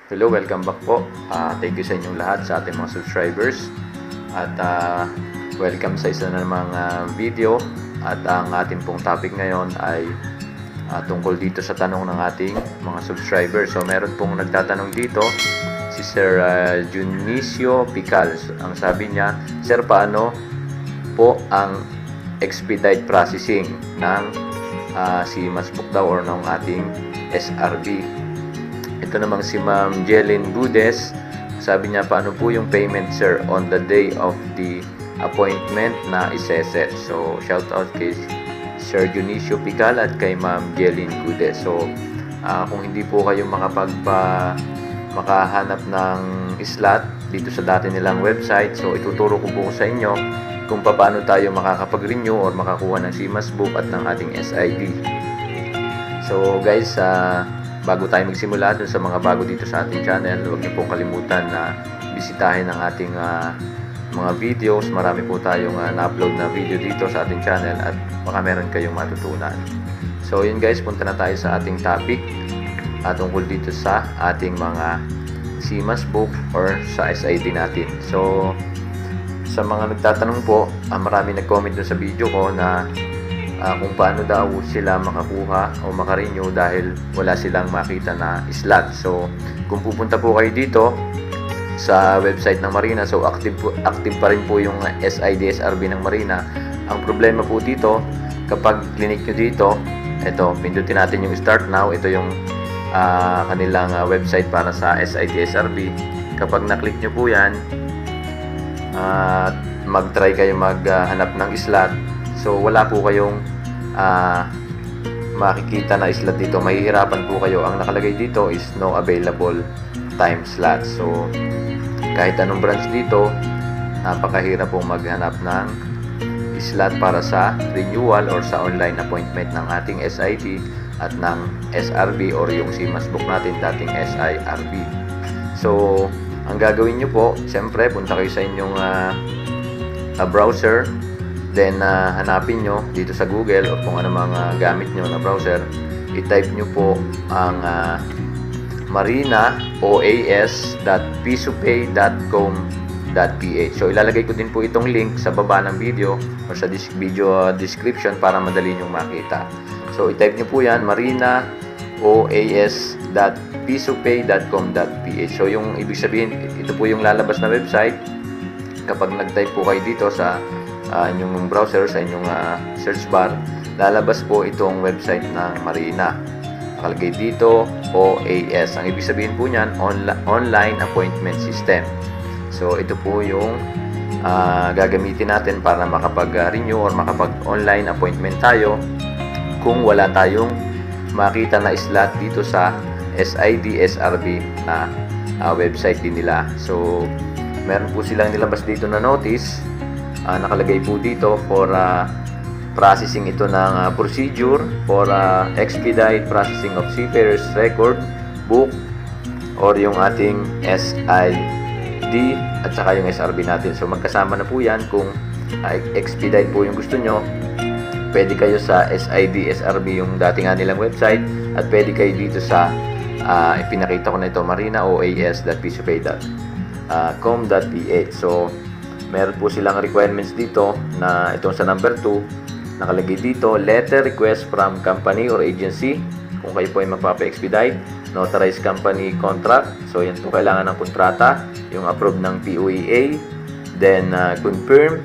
Hello, welcome back po. Thank you sa inyong lahat, sa ating mga subscribers. At welcome sa isa na namang video. At ang ating pong topic ngayon ay tungkol dito sa tanong ng ating mga subscribers. So meron pong nagtatanong dito, si Sir Junicio Pical. Ang sabi niya, Sir, paano po ang expedite processing ng CMAS book daw or ng ating SRB? Ito namang si Ma'am Jelyn Budes, sabi niya, paano po yung payment, sir, on the day of the appointment na iseset? So, shout out kay Sir Junicio Pical at kay Ma'am Jelyn Budes. So, kung hindi po kayo makahanap ng slot dito sa dati nilang website, so ituturo ko po sa inyo kung paano tayo makakapag-renew or makakuha ng CMAS book at ng ating SID. So, guys, bago tayo magsimula dun sa mga bago dito sa ating channel, huwag niyo pong kalimutan na bisitahin ang ating mga videos. Marami po tayong na-upload na video dito sa ating channel at baka meron kayong matutunan. So yun guys, punta na tayo sa ating topic tungkol dito sa ating mga CMAS book or sa SID natin. So sa mga nagtatanong po, marami nag-comment dun sa video ko na kung paano daw sila makakuha o makarenew dahil wala silang makita na slot. So, kung pupunta po kayo dito sa website ng Marina, so active pa rin po yung SID SRB ng Marina. Ang problema po dito, kapag clinic nyo dito, ito, pindutin natin yung start now. Ito yung kanilang website para sa SID SRB. Kapag na-click nyo po yan, mag-try kayo maghanap ng slot. So, wala po kayong makikita na slot dito. Mahihirapan po kayo. Ang nakalagay dito is no available time slot. So, kahit anong branch dito, napakahirap pong maghanap ng slot para sa renewal or sa online appointment ng ating SID at ng SRB or yung CMAS book natin, dating SIRB. So, ang gagawin nyo po, siyempre, punta kayo sa inyong browser. Then, hanapin nyo dito sa Google o kung ano mga gamit nyo na browser. I-type nyo po ang marinaoas.pisupay.com.ph. So, ilalagay ko din po itong link sa baba ng video or sa video description para madali nyo makita. So, i-type nyo po yan, marinaoas.pisupay.com.ph. So, yung ibig sabihin, ito po yung lalabas na website. Kapag nag-type po kayo dito sa inyong browser, sa inyong search bar, lalabas po itong website ng Marina. Nakalagay dito, OAS. Ang ibig sabihin po niyan, Online Appointment System. So, ito po yung gagamitin natin para makapag-renew or makapag-online appointment tayo kung wala tayong makita na slot dito sa SID, SRB na website din nila. So, meron po silang nilabas dito na notice. Nakalagay po dito for processing ito ng procedure for expedite processing of seafarers record book or yung ating SID at saka yung SRB natin. So magkasama na po yan. Kung expedite po yung gusto nyo, pwede kayo sa SID, SRB yung dati nga nilang website at pwede kayo dito sa ipinakita ko na ito, marinaoas.pisupay.com.ph. So meron po silang requirements dito na itong sa number 2, nakalagay dito, letter request from company or agency. Kung kayo po ay magpapa-expedite, notarized company contract. So, yan po kailangan ng kontrata, yung approve ng POEA. Then, confirm,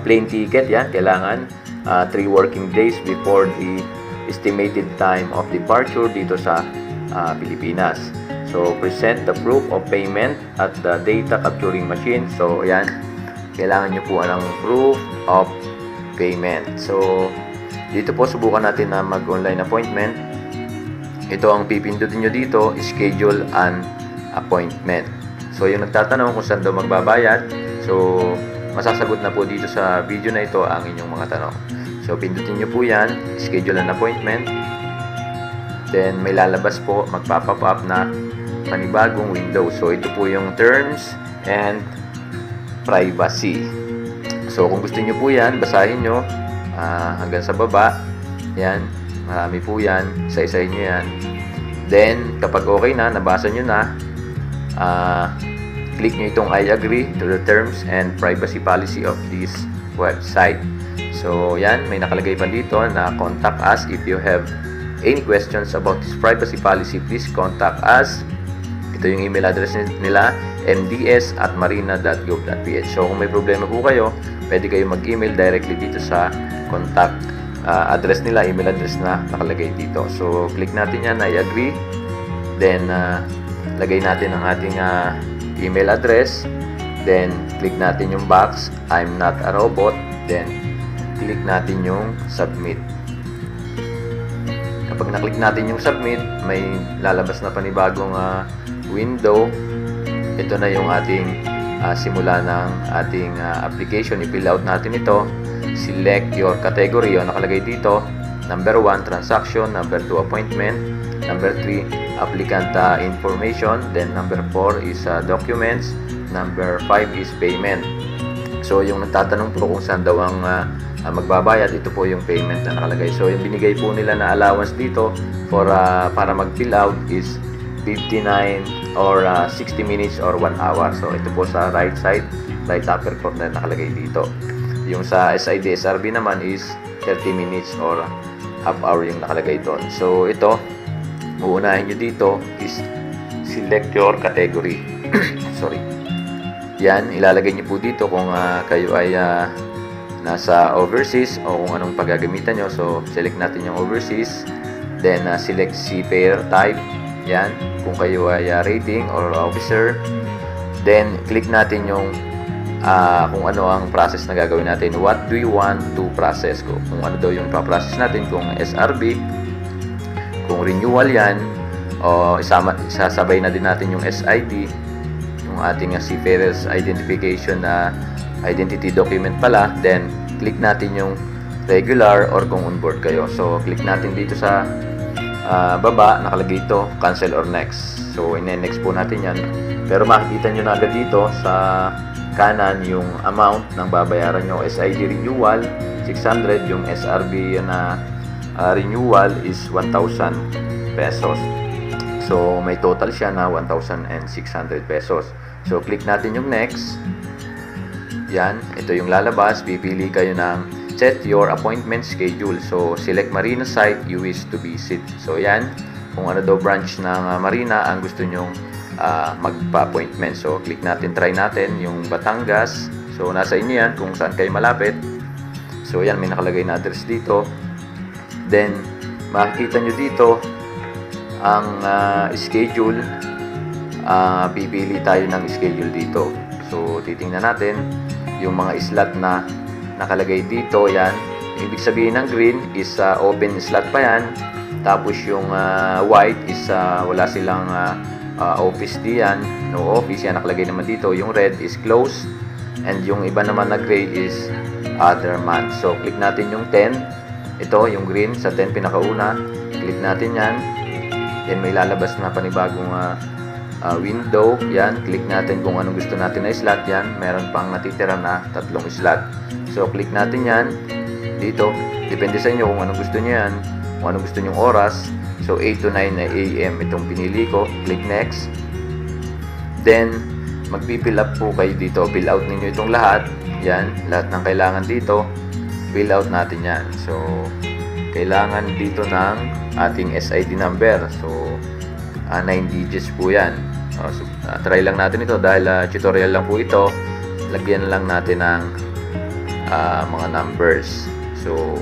plane ticket, yan, kailangan 3 working days before the estimated time of departure dito sa Pilipinas. So, present the proof of payment at the data capturing machine. So, ayan. Kailangan nyo po ng proof of payment. So, dito po subukan natin na mag-online appointment. Ito ang pipindutin nyo dito, schedule an appointment. So, yung nagtatanong kung saan daw magbabayad. So, masasagot na po dito sa video na ito ang inyong mga tanong. So, pindutin nyo po yan, schedule an appointment. Then, may lalabas po, magpapop up na panibagong window. So, ito po yung terms and privacy. So, kung gusto nyo po yan, basahin nyo hanggang sa baba. Yan, marami po yan. Isa-isahin nyo yan. Then, kapag okay na, nabasa nyo na, click nyo itong I agree to the terms and privacy policy of this website. So, yan, may nakalagay pa dito na contact us if you have any questions about this privacy policy. Please contact us. Ito yung email address nila, mds@marina.gov.ph. So, kung may problema po kayo, pwede kayo mag-email directly dito sa contact address nila, email address na nakalagay dito. So, click natin yan, I agree. Then, lagay natin ang ating email address. Then, click natin yung box, I'm not a robot. Then, click natin yung submit. Kapag na-click natin yung submit, may lalabas na panibagong window. Ito na yung ating simula ng ating application. I-fill out natin ito. Select your category. O nakalagay dito, number 1, transaction. Number 2, appointment. Number 3, applicant information. Then number 4 is documents. Number 5 is payment. So yung nagtatanong po kung saan daw ang magbabayad, ito po yung payment na nakalagay. So yung binigay po nila na allowance dito for para mag-fill out is 59 or 60 minutes or 1 hour. So ito po sa right side, right upper corner nakalagay dito. Yung sa SID SRB naman is 30 minutes or half hour yung nakalagay doon. So ito, uunahin nyo dito is select your category. Sorry. Yan, ilalagay nyo po dito kung kayo ay nasa overseas o kung anong paggagamitan nyo. So, select natin yung overseas. Then, select seafarer type. Yan, kung kayo ay rating or officer. Then, click natin yung kung ano ang process na gagawin natin. What do you want to process? Kung ano daw yung pa-process natin. Kung SRB, kung renewal yan, o isasabay na din natin yung SID, yung ating seafarer's identification na identity document pala. Then click natin yung regular or kung on board kayo. So click natin dito sa baba, nakalagay ito cancel or next. So ine-next po natin yan, pero makikita nyo na agad dito sa kanan yung amount ng babayaran nyo. SID renewal 600, yung SRB na renewal is 1,000 pesos. So may total siya na 1,600 pesos. So click natin yung next. Yan, ito yung lalabas. Pipili kayo ng set your appointment schedule. So, select Marina site you wish to visit. So, yan, kung ano daw branch ng Marina ang gusto nyong magpa-appointment. So, click natin, try natin yung Batangas. So, nasa inyo yan kung saan kayo malapit. So, yan, may nakalagay na address dito. Then, makikita nyo dito ang schedule. Pipili tayo ng schedule dito. So, titingnan natin yung mga slot na nakalagay dito. Yan, ibig sabihin ng green is open slot pa yan. Tapos yung white is wala silang office diyan, no office. Yan, nakalagay naman dito. Yung red is closed. And yung iba naman na gray is other month. So, click natin yung 10. Ito, yung green sa 10 pinakauna. Click natin yan. Then, may lalabas na panibagong window. Yan, click natin kung anong gusto natin na slot. Yan, meron pang natitira na 3 slot. So, click natin yan dito. Depende sa inyo kung anong gusto nyo yan, kung anong gusto nyong oras. So, 8 to 9 AM itong pinili ko. Click next. Then, magpipill up po kayo dito. Fill out ninyo itong lahat. Yan, lahat ng kailangan dito. Fill out natin yan. So, kailangan dito ng ating SID number. So, 9 digits po yan. So, try lang natin ito dahil tutorial lang po ito. Lagyan lang natin ng mga numbers. So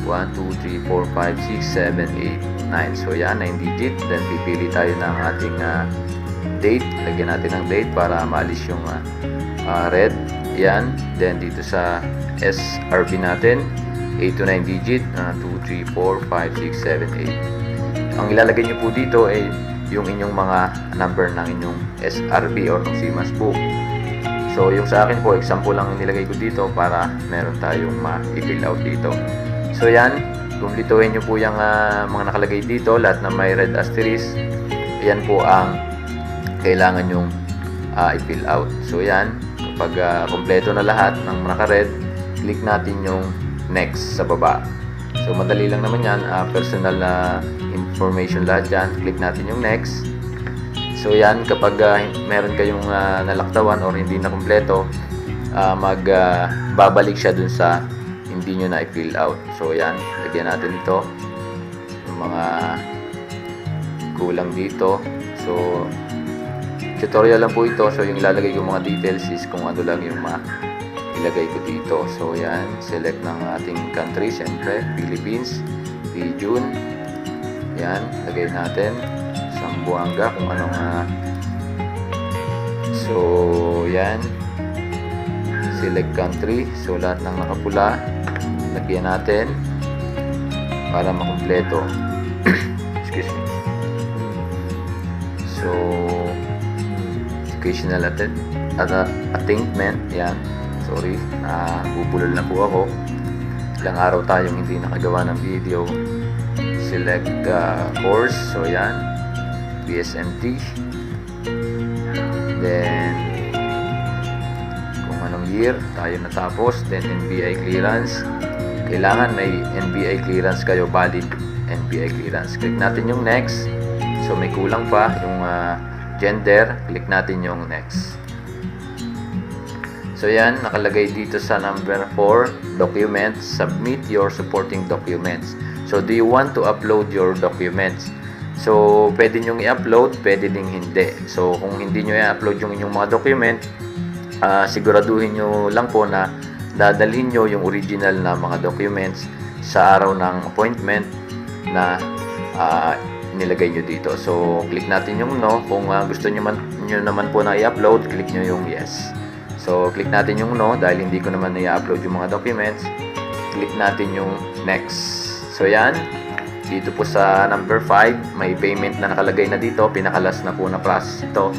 1, 2, 3, 4, 5, 6, 7, 8, 9. So yan, 9 digit. Then pipili tayo ng ating date. Lagyan natin ng date para maalis yung red. Yan. Then dito sa SRB natin, 8 to 9 digit. 2, 3, 4, 5, 6, 7, 8. Ang ilalagay nyo po dito ay yung inyong mga number ng inyong SRB or ng CMAS book. So, yung sa akin po, example lang nilagay ko dito para meron tayong ma-fill out dito. So, yan. Kumplituhin nyo po yung mga nakalagay dito. Lahat na may red asterisk. Yan po ang kailangan nyong i-fill out. So, yan. Kapag kompleto na lahat ng naka-red, click natin yung next sa baba. So madali lang naman yan, personal information lahat yan. Click natin yung next. So yan, kapag meron kayong nalaktawan or hindi na kumpleto, babalik siya dun sa hindi nyo na i-fill out. So yan, lagyan natin ito yung mga kulang dito. So tutorial lang po ito. So yung ilalagay ko mga details is kung ano lang yung ilagay ko dito. So yan, select ng ating country, siyempre Philippines, region. Yan, lagay natin Zamboanga kung anong so yan, select country. So lahat ng nakapula lagyan natin para makumpleto. Excuse me. So educational attainment, yan. Sorry, nabubulol na po ako. Ilang araw tayong hindi nakagawa ng video. Select course. So yan, BSMT. Then kung anong year tayo natapos. Then NBI clearance. Kailangan may NBI clearance kayo, valid NBI clearance. Click natin yung next. So may kulang pa yung gender. Click natin yung next. So yan, nakalagay dito sa number 4, documents. Submit your supporting documents. So do you want to upload your documents? So pwede nyo i-upload, pwede ding hindi. So kung hindi nyo i-upload yung inyong mga document, siguraduhin nyo lang po na dadalhin nyo yung original na mga documents sa araw ng appointment na nilagay nyo dito. So click natin yung no. Kung gusto nyo naman po na i-upload, click nyo yung yes. So click natin yung no dahil hindi ko naman i-upload yung mga documents. Click natin yung next. So yan, dito po sa number 5 may payment na nakalagay na dito. Pinakalas na po na process ito.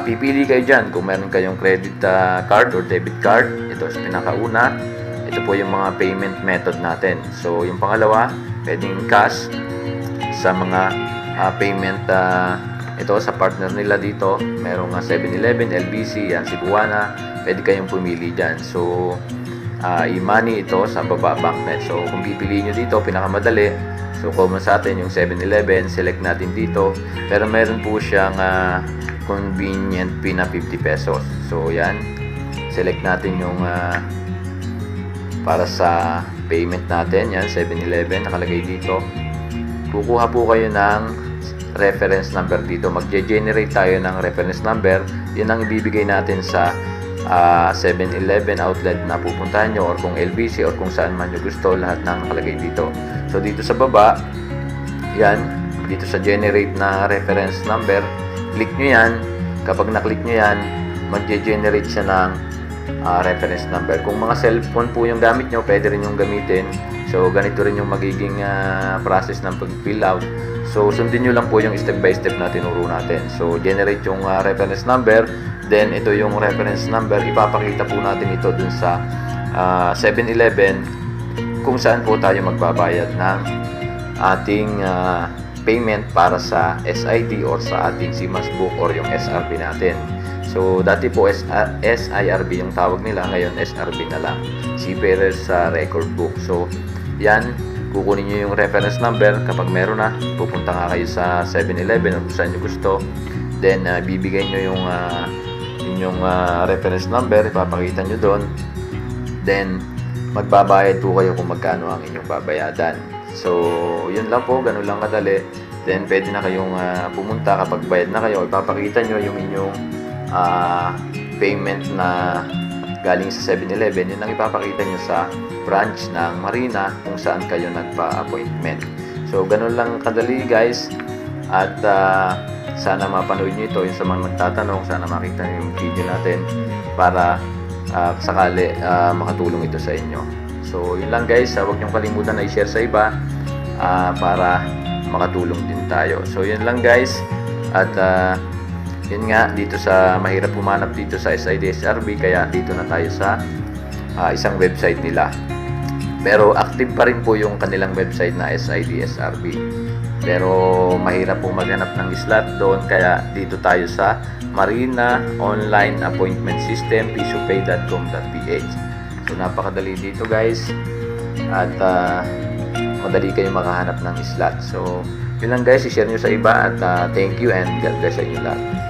Pipili kayo dyan kung meron kayong credit card or debit card. Ito sa pinakauna. Ito po yung mga payment method natin. So yung pangalawa, pwedeng cash sa mga payment. Ito sa partner nila dito, merong 7-Eleven, LBC, yan, Cebuana. Pwede kayong pumili dyan. So e-money ito sa baba, banknet. So kung pipiliin nyo dito, pinakamadali. So common sa atin yung 7-Eleven, select natin dito. Pero meron po siyang convenient fee na 50 pesos. So yan, select natin yung para sa payment natin. Yan, 7-Eleven, nakalagay dito. Kukuha po kayo ng reference number dito. Magge-generate tayo ng reference number. Yun ang ibibigay natin sa 7-Eleven outlet na pupuntahan nyo, or kung LBC or kung saan man nyo gusto, lahat na nakalagay dito. So dito sa baba, yan, dito sa generate na reference number, click nyo yan. Kapag na-click nyo yan, magge-generate siya ng reference number. Kung mga cellphone po yung gamit nyo, pwede rin yung gamitin. So ganito rin yung magiging process ng pag-fill out. So sundin nyo lang po yung step by step na tinuro natin. So generate yung reference number. Then ito yung reference number, ipapakita po natin ito dun sa 7-Eleven kung saan po tayo magbabayad ng ating payment para sa SID or sa ating CMAS book or yung SRB natin. So dati po SIRB yung tawag nila, ngayon SRB na lang, Seafarers Record Book. So yan, kukunin nyo yung reference number. Kapag meron na, pupunta nga kayo sa 7-Eleven o kung saan nyo gusto. Then bibigay nyo yung inyong reference number, ipapakita nyo doon. Then magbabayad po kayo kung magkano ang inyong babayadan. So yun lang po, ganun lang kadali. Then pwede na kayong pumunta. Kapag bayad na kayo, ipapakita nyo yung inyong payment na galing sa 7-Eleven. Yun ang ipapakita nyo sa branch ng Marina kung saan kayo nagpa-appointment. So ganun lang kadali guys. At sana mapanood nyo ito. Yung sa mga nagtatanong, sana makita nyo yung video natin para sakali makatulong ito sa inyo. So yun lang guys, huwag nyo kalimutan na i-share sa iba para makatulong din tayo. So yun lang guys. At yun nga, dito sa mahirap pumanap dito sa SID/SRB, kaya dito na tayo sa isang website nila. Pero active pa rin po yung kanilang website na SID/SRB. Pero mahirap po maghanap ng slot doon, kaya dito tayo sa Marina Online Appointment System, pisupay.com.ph. So napakadali dito guys. At madali kayo makahanap ng slot. So, yun lang guys, i-share nyo sa iba at thank you and God bless sa inyo lahat.